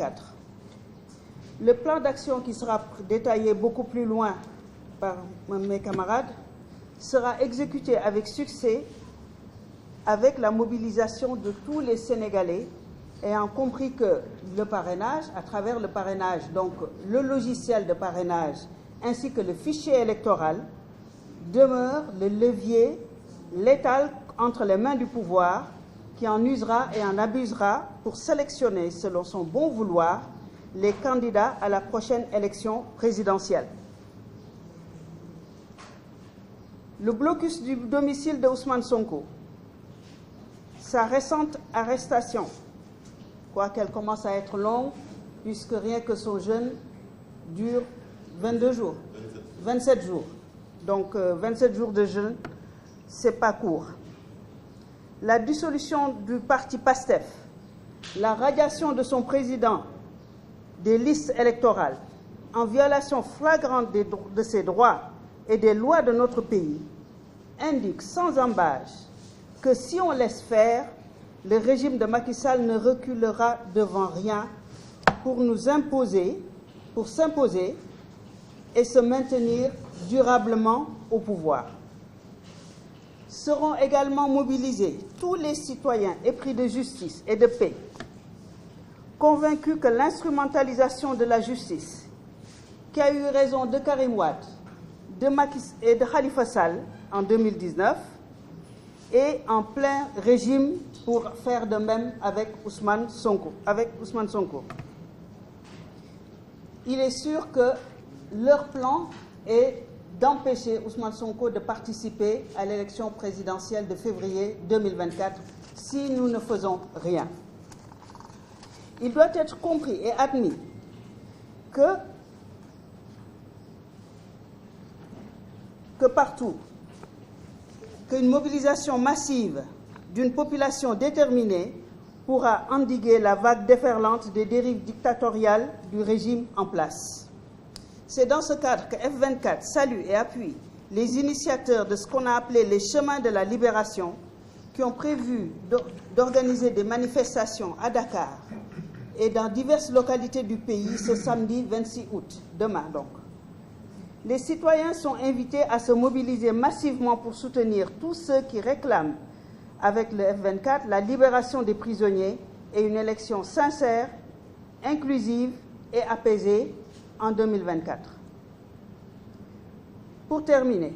2024. Le plan d'action qui sera détaillé beaucoup plus loin par mes camarades sera exécuté avec succès avec la mobilisation de tous les Sénégalais ayant compris que le parrainage, à travers le parrainage, donc le logiciel de parrainage ainsi que le fichier électoral, demeure le levier létal entre les mains du pouvoir qui en usera et en abusera pour sélectionner, selon son bon vouloir, les candidats à la prochaine élection présidentielle. Le blocus du domicile de Ousmane Sonko, sa récente arrestation, quoiqu'elle commence à être longue, puisque rien que son jeûne dure 22 jours, 27 jours. Donc 27 jours de jeûne, c'est pas court. La dissolution du parti PASTEF, la radiation de son président des listes électorales, en violation flagrante de ses droits et des lois de notre pays, indique sans ambages que si on laisse faire, le régime de Macky Sall ne reculera devant rien pour s'imposer et se maintenir durablement au pouvoir. Seront également mobilisés tous les citoyens épris de justice et de paix, convaincus que l'instrumentalisation de la justice, qui a eu raison de Karim Wade, de Macky et de Khalifa Sall en 2019, est en plein régime pour faire de même avec Ousmane Sonko. Il est sûr que leur plan est d'empêcher Ousmane Sonko de participer à l'élection présidentielle de février 2024 si nous ne faisons rien. Il doit être compris et admis que partout, qu'une mobilisation massive d'une population déterminée pourra endiguer la vague déferlante des dérives dictatoriales du régime en place. C'est dans ce cadre que F24 salue et appuie les initiateurs de ce qu'on a appelé les chemins de la libération, qui ont prévu d'organiser des manifestations à Dakar et dans diverses localités du pays ce samedi 26 août, demain donc. Les citoyens sont invités à se mobiliser massivement pour soutenir tous ceux qui réclament, avec le F24, la libération des prisonniers et une élection sincère, inclusive et apaisée en 2024. Pour terminer,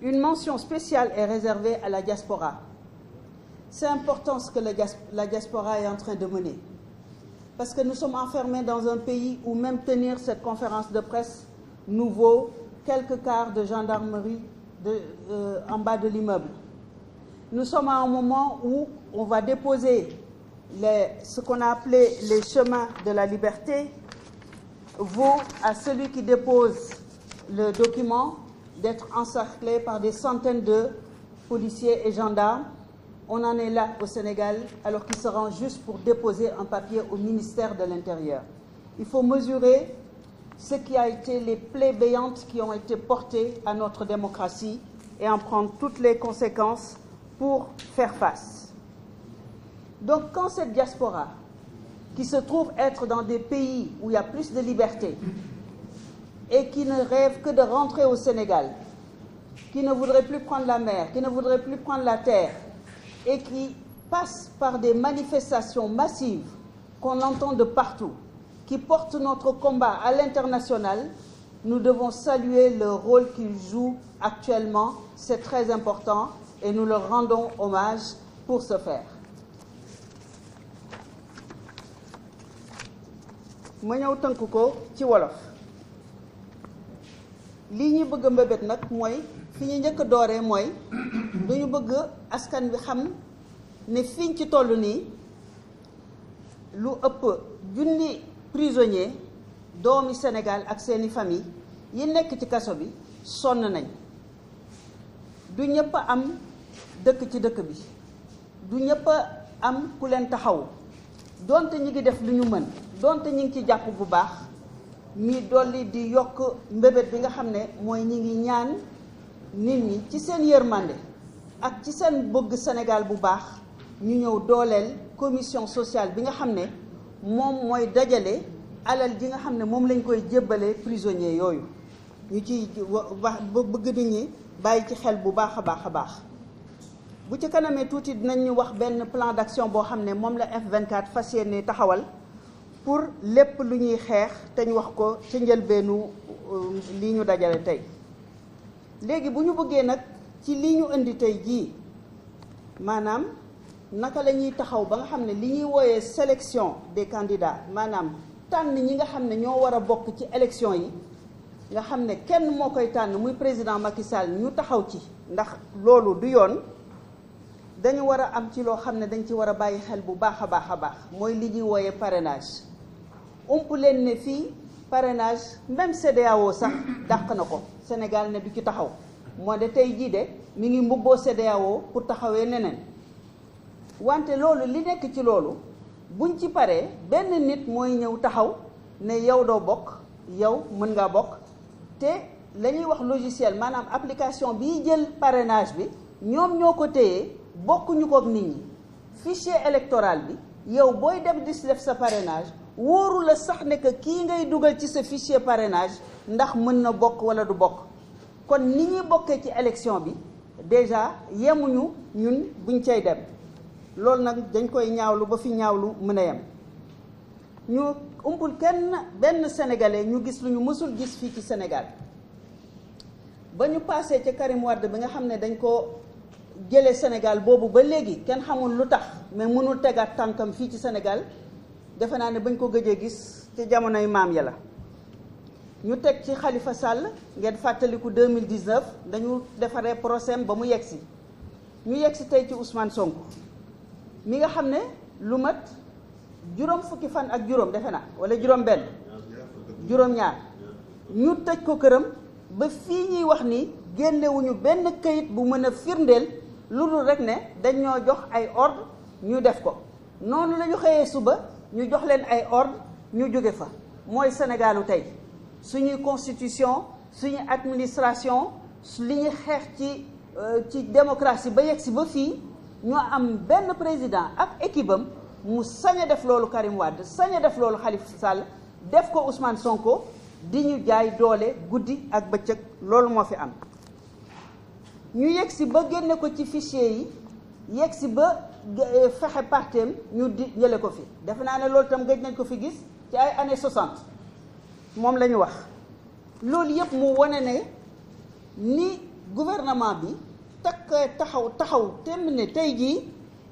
une mention spéciale est réservée à la diaspora. C'est important ce que la diaspora est en train de mener, parce que nous sommes enfermés dans un pays où même tenir cette conférence de presse nous vaut quelques quarts de gendarmerie en bas de l'immeuble. Nous sommes à un moment où on va déposer ce qu'on a appelé les chemins de la liberté, vaut à celui qui dépose le document d'être encerclé par des centaines de policiers et gendarmes. On en est là au Sénégal, alors qu'ils se rendent juste pour déposer un papier au ministère de l'Intérieur. Il faut mesurer ce qui a été les plaies béantes qui ont été portées à notre démocratie et en prendre toutes les conséquences pour faire face. Donc quand cette diaspora, qui se trouve être dans des pays où il y a plus de liberté et qui ne rêve que de rentrer au Sénégal, qui ne voudrait plus prendre la mer, qui ne voudrait plus prendre la terre, et qui passe par des manifestations massives qu'on entend de partout, qui portent notre combat à l'international, nous devons saluer le rôle qu'ils jouent actuellement. C'est très important et nous leur rendons hommage pour ce faire. ma ñëw tënk ko ci wolof lii ñu bëgg a mbébét nag mooy fi ñu njëkk a dooree mooy duñu bëgg askan bi xam ne fiñ ci toll nii lu ëpp junni prisonnier doomi Sénégal ak seeni famille yi nekk ci kaso bi sonn nañ du ñëpp am dëkk ci dëkk bi du ñëpp am ku leen taxaw donte ñi ngi def lu ñu mën donte ñi ngi ci jàpp bu baax mi dolli di yokk mbébét bi nga xam ne mooy ñi ngi ñaan nit ñi ci seen yërmande ak ci seen bëgg Sénégal bu baax ñu ñëw dooleel commission sociale bi nga xam ne moom mooy dajale alal ji nga xam ne moom lañ koy jébbale prisonniers yooyu ñu ci wax bëgg nit ñi bàyyi ci xel bu baax a baax a baax. bu ci kanamee tuuti dinañ ñu wax benn plan d'action boo xam ne moom la F24 fas yéene taxawal pour lépp lu ñuy xeex te ñu wax ko ci njëlbeenu lii ñu dajale tey. léegi bu ñu bëggee nag ci lii ñu indi tey jii maanaam naka la ñuy taxaw ba nga xam ne li ñuy wooyee sélection des candidats maanaam tànn ñi nga xam ne ñoo war a bokk ci élection yi nga xam ne kenn moo koy tànn muy président Macky Sall ñu taxaw ci ndax loolu du yoon. dañu war a am ci loo xam ne dañ ci war a bàyyi xel bu baax a baax a baax mooy li ñuy wooyee parrainage ump leen ne fii parrainage même CEDEAO sax dàq na ko Sénégal ne du ci taxaw moo de tey jii de mi ngi mbubboo CEDEAO pour taxawee neneen wante loolu li nekk ci loolu buñ ci paree benn nit mooy ñëw taxaw ne yow doo bokk yow mën ngaa bokk te la ñuy wax logiciel maanaam application bii jël parrainage bi ñoom ñoo ko téye bokkuñu ko ak nit ñi fichier électoral bi yow booy dem di def sa parrainage wóoru la sax ne que kii ngay dugal ci sa fichier parrainage ndax mën na bokk wala du bokk kon ni ñuy bokkee ci élection bi déjà yemuñu ñun buñ cay dem loolu nag dañ koy ñaawlu ba fi ñaawlu mën a yem ñu umpul benn sénégalais ñu gis lu ñu mësul gis fii ci Sénégal ba ñu passé ca Karim Wade bi nga xam ne dañ ko jëlee Sénégal boobu ba léegi kenn xamul lu tax mais mënul tegaat tànkam fii ci Sénégal defe naa ne bañ ko gëjee gis ci jamonoy maam ya la ñu teg ci Khalifa Sall ngeen fàttaliku 2019 dañu defaree procès ba mu yegsi ñu yegsi tey ci Ousmane Sonko mi nga xam ne lu mat juróom fukki fan ak juróom defe naa wala juróom benn juróom ñaar ñu tëj ko këram ba fii ñuy wax ni génnewuñu benn këyit bu mën a firndeel lu dul rek ne dañ ñoo jox ay ordre ñu def ko noonu la ñu xëyee suba ñu jox leen ay ordre ñu jóge fa mooy Sénégalu tey suñuy constitution suñuy administration li ñuy xeex ci démocratie ba yegg si ba fii ñoo am benn président ak équipe am mu sañ a def loolu Karim Wade sañ a def loolu Khalifa Sall def ko Ousmane Sonko di ñu jaay doole guddi ak bëccëg loolu moo fi am ñu yegg si ba génne ko ci fichier yi yegg si ba fexe parteem ñu di jële ko fi defe naa ne loolu tam gëj nañ ko fi gis ci ay années 60 moom la ñu wax loolu yëpp mu wane ne ni gouvernement bi taxaw temm ne tey jii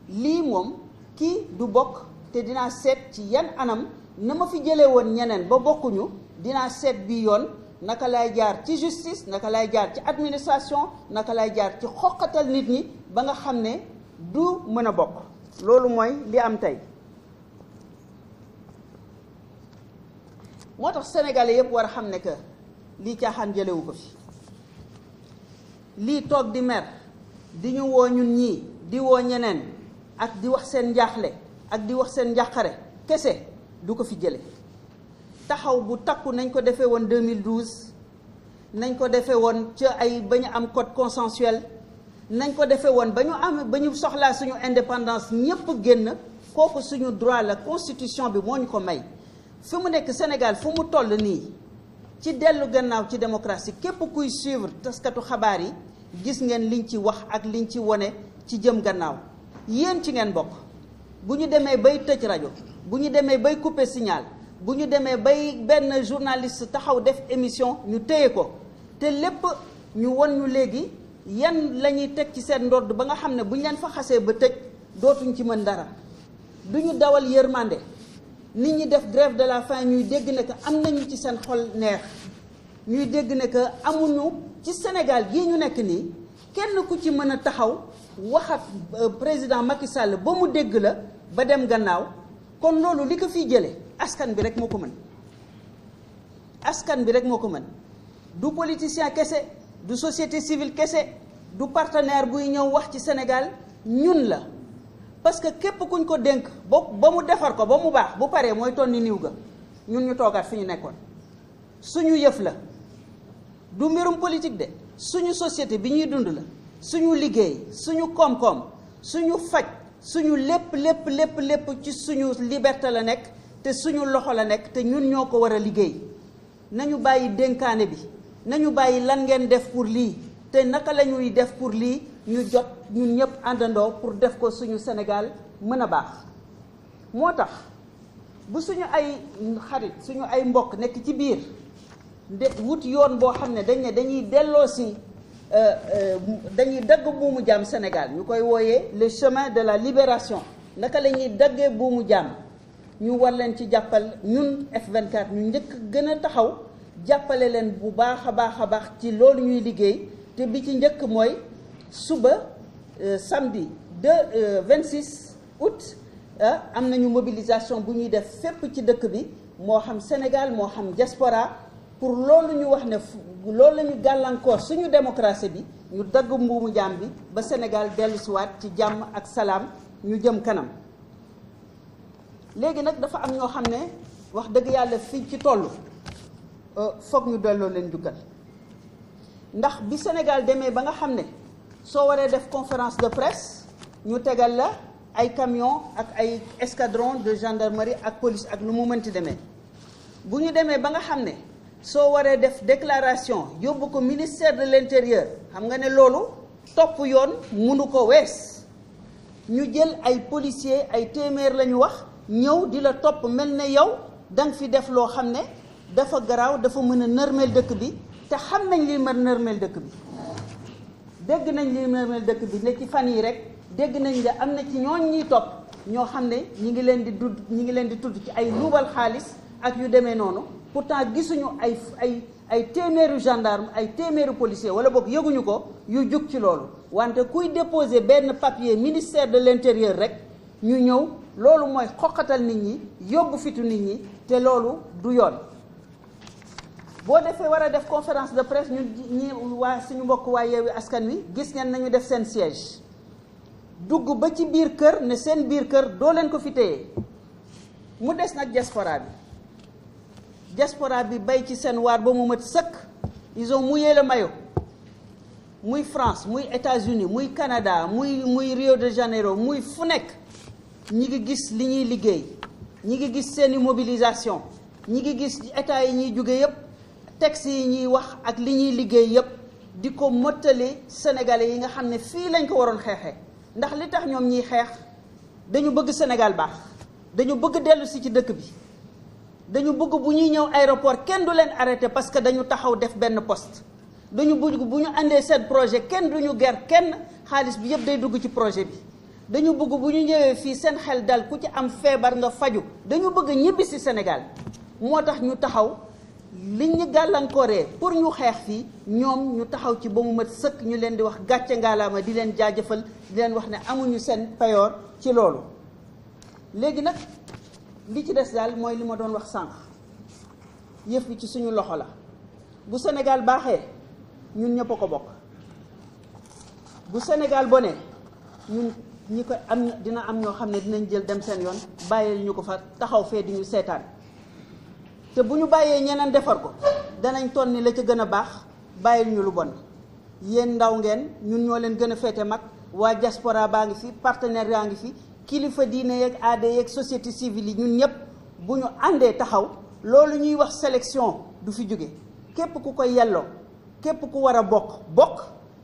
lii moom kii du bokk te dinaa seet ci yan anam na ma fi jëlee woon ñeneen ba bokkuñu dinaa seet bi yoon naka lay jaar ci justice naka lay jaar ci administration naka lay jaar ci xoqatal nit ñi ba nga xam ne du mën a bokk loolu mooy li am tey moo tax sénégalais yëpp war a xam ne que lii caaxaan jëlewu ko fi lii toog di mer di ñu woo ñun ñii di woo ñeneen ak di wax seen njaaxle ak di wax seen njàqare kese du ko fi jële taxaw bu takku nañ ko defee woon 2012 nañ ko defee woon ca ay ba ñu am code consensuel nañ ko defee woon ba ñu soxlaa suñu indépendance ñëpp génn kooku suñu droit la constitution bi moo ñu ko may fi mu nekk Sénégal fu mu toll nii ci dellu gannaaw ci démocratie képp kuy suivre taskatu xabaar yi gis ngeen liñ ci wax ak liñ ci wone ci jëm gannaaw yéen ci ngeen bokk bu ñu demee bay tëj rajo bu ñu demee bay couper signal bu ñu demee bay benn journaliste taxaw def émission ñu téye ko te lépp ñu won ñu léegi yan la ñuy teg ci seen ndodd ba nga xam ne bu ñu leen fa xasee ba tëj dootuñ ci mën dara du ñu dawal yërmande nit ñi def grève de la faim ñuy dégg ne que am nañu ci seen xol neex ñuy dégg ne que amuñu ci Sénégal gii ñu nekk nii kenn ku ci mën a taxaw waxat président Macky Sall ba mu dégg la ba dem gannaaw kon loolu li ko fiy jëlee askan bi rek moo ko mën askan bi rek moo ko mën du politicien kese du société civile kese du partenaire buy ñëw wax ci Sénégal ñun la parce que képp kuñ ko dénk ba mu defar ko ba mu baax bu paree mooy tonni niw ga ñun ñu toogaat fi ñu nekkoon suñu yëf la du mbirum politique de suñu société bi ñuy dund la suñu liggéey suñu koom-koom suñu faj suñu lépp ci suñu liberté la nekk te suñu loxo la nekk te ñun ñoo ko war a liggéey. nañu bàyyi dénkaane bi, nañu bàyyi lan ngeen def pour lii te naka la ñuy def pour lii ñu jot ñun ñëpp àndandoo pour def ko suñu Sénégal mën a baax. moo tax bu suñu ay xarit suñu ay mbokk nekk ci biir wut yoon boo xam ne dañuy delloo si dañuy dagg buumu jaam Sénégal ñu koy wooyee le chemin de la libération, naka la ñuy daggee buumu jaam, ñu war leen ci jàppal. ñun F24 ñu njëkk gën a taxaw jàppale leen bu baax a baax ci loolu ñuy liggéey. te bi ci njëkk mooy suba samedi 26 août am nañu mobilisation bu ñuy def fépp ci dëkk bi, moo xam Sénégal moo xam diaspora, pour loolu ñu wax ne loolu la ñu gàllankoor suñu démocratie bi, ñu dagg mbuumu jaam bi ba Sénégal dellusiwaat ci jàmm ak salaam ñu jëm kanam. léegi nag dafa am ñoo xam ne wax dëgg yàlla fii ci toll foog ñu delloo leen jukkal, ndax bi Sénégal demee ba nga xam ne soo waree def conférence de presse ñu tegal la ay camion ak ay escadron de gendarmerie ak police ak lu mu mënti demee. bu ñu demee ba nga xam ne soo waree def déclaration yóbbu ko ministère de l'intérieur, xam nga ne loolu topp yoon mënu ko wees. ñu jël ay policiers ay téeméer la ñu wax ñëw di la topp mel ne yow danga fi def loo xam ne dafa garaaw, dafa mën a nërmeel dëkk bi, te xam nañ li mën nërmeel dëkk bi. dégg nañ li nërmeel dëkk bi ne ci fan yi rek dégg nañ ne am na ci ñooñ ñuy topp ñoo xam ne ñi ngi leen di tudd ci ay luubal xaalis ak yu demee noonu. pourtant gisuñu ay téeméeru gendarme ay téeméeru policier wala boog yëguñu ko yu jug ci loolu. wante kuy déposer benn papier ministère de l'intérieur rek ñu ñëw, loolu mooy xoqatal nit ñi, yóbbu fitu nit ñi, te loolu du yoon. boo defee war a def conférence de presse ñi waa suñu mbokk waa Yewwi Askan Wi gis ngeen nañu def seen siège, dugg ba ci biir kër ne seen biir kër doo leen ko fi téye. mu des nag diaspora bi bay ci seen waar ba mu mat sëkk. ils ont mouillé le maillot, muy France muy États-Unis muy Canada muy Rio de Janeiro muy fu nekk. ñi ngi gis li ñuy liggéey, ñi ngi gis seeni mobilisation, ñi ngi gis état yi ñuy jóge yépp, texte yi ñuy wax ak li ñuy liggéey yépp di ko mottali sénégalais yi nga xam ne fii lañ ko waroon xeexee. ndax li tax ñoom ñiy xeex dañu bëgg Sénégal baax, dañu bëgg dellu si ci dëkk bi, dañu bëgg bu ñuy ñëw aéroport kenn du leen arrêté parce que dañu taxaw def benn poste. dañu bëgg bu ñu àndee seen projet kenn duñu ger kenn, xaalis bi yépp day dugg ci projet bi. dañu bëgg bu ñu ñëwee fii seen xel dal, ku ci am feebar nga faju. dañu bëgg ñibbi si Sénégal. moo tax ñu taxaw li ñu gàllankooree pour ñu xeex fii, ñoom ñu taxaw ci ba mu mat sëkk. ñu leen di wax gàcce ngaalaama, di leen jaajëfal, di leen wax ne amuñu seen payoor ci loolu. léegi nag li ci des daal mooy li ma doon wax sànq, yëf bi ci suñu loxo la. bu Sénégal baaxee ñun ñëpp a ko bokk. bu Sénégal bonee ñun ñi ko am dina am ñoo xam ne dinañ jël dem seen yoon, bàyyil ñu ko fa taxaw fee di ñu seetaan. te bu ñu bàyyee ñeneen defar ko danañ ton ni la ca gën a baax, bàyyil ñu lu bon. yéen ndaw ngeen, ñun ñoo leen gën a féete mag. waa diaspora baa ngi fi, partenaire yaa ngi fi, kilifa diine yeeg aada yeeg société civile yi, ñun ñëpp bu ñu àndee taxaw, loolu ñuy wax sélection du fi jóge. képp ku koy yelloo, képp ku war a bokk,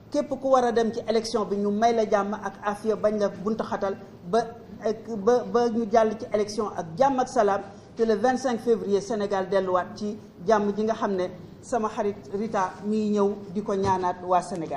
képp ku war a dem ci élection bi ñu may la jàmm ak afiya, bañ la buntu xatal ba ñu jàll ci élection ak jàmm ak salaam. te le 25 février Sénégal delluwaat ci jàmm ji nga xam ne sama xarit Rita mi ngi ñëw di ko ñaanaat waa Sénégal.